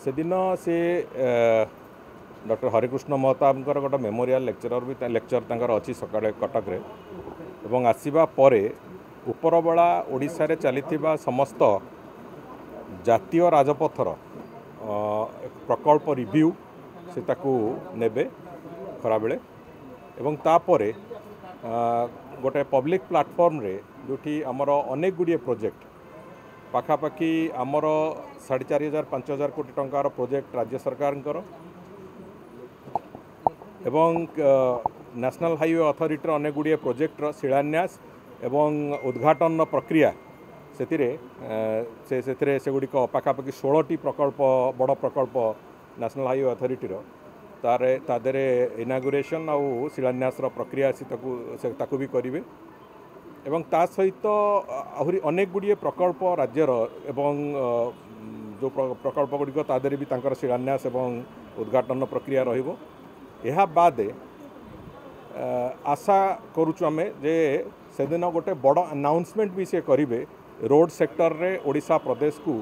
से दिन से डॉक्टर हरिकृष्ण महताब गोटे मेमोरियल लेक्चरर भी लेक्चर अच्छी सकाଳେ कटक रे एवं आसवा परे उपरबला ओडिशा रे चलीथिबा समस्त जातीय राजपथर प्रकल्प रिव्यू से ताकू नेबे खराबेले एवं तापरे गोटे पब्लिक प्लाटफॉर्म रे जोठी आमर अनेक गुड़िए प्रोजेक्ट पाखापाखि आमर 4,500-5,000 कोटी टंकार प्रोजेक्ट राज्य सरकार एवं नेशनल हाईवे अथॉरिटी अनेक गुड़िए प्रोजेक्टर शिलान्यास एवं उद्घाटन प्रक्रिया से गुड़िक पाखापाखि 16टी प्रकल्प बड़ प्रकल्प नेशनल हाईवे अथॉरिटी तादरे इनागुरेशन आउ शिलान्यास प्रक्रिया ताकू भी करेंगे एवं ता सहित आहरी अनेक गुड़िए प्रकल्प राज्यर एवं जो प्रकल्प गुड़िक तादरे भी तांकर शिलान्यास एवं उद्घाटन प्रक्रिया रहिबो। एहा बादे आशा करूछु आमे जे से दिन गोटे बड़ अनाउंसमेंट भी से करिवे रोड सेक्टर रे ओडिशा प्रदेश को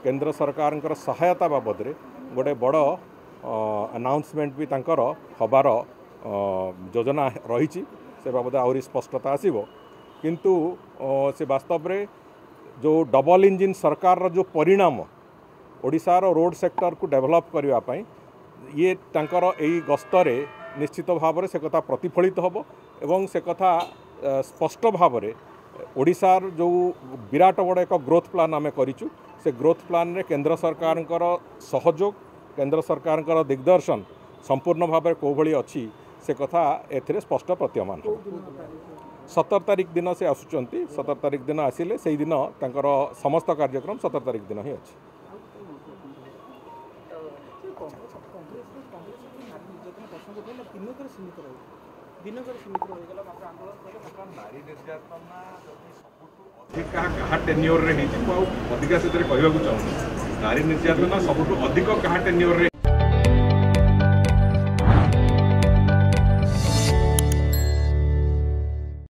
केंद्र सरकार सहायता बाबद रे गोटे बड़ अनाउंसमेंट भी तांकर हबार योजना रही से बाबद आहरी स्पष्टता आसीबो किंतु से वास्तव रे जो डबल इंजिन सरकार रो जो परिणाम ओडिशा रो रोड सेक्टर को डेवलप करबा पई ये तांकर एई गस्तरे निश्चित भाव से कथा प्रतिफलित होबो एवं से कथा स्पष्ट भाव में ओडिशार जो विराट बड़ एक ग्रोथ प्लान आम करिचु से ग्रोथ प्लान रे केंद्र सरकार सहयोग केंद्र सरकार दिग्दर्शन संपूर्ण भाव में कोभली अच्छी से कथा एथिरे स्पष्ट प्रतीयमान। 17 तारिख दिन से आसुचंती 17 तारिख दिन आसिले से दिन तांकर समस्त कार्यक्रम 17 तारिख दिन ही अच्छी। टेन्योर रे अधिका से कहवाक चाहूँ नारी निर्यातना सबुठ अधिक क्या टेन्योर रे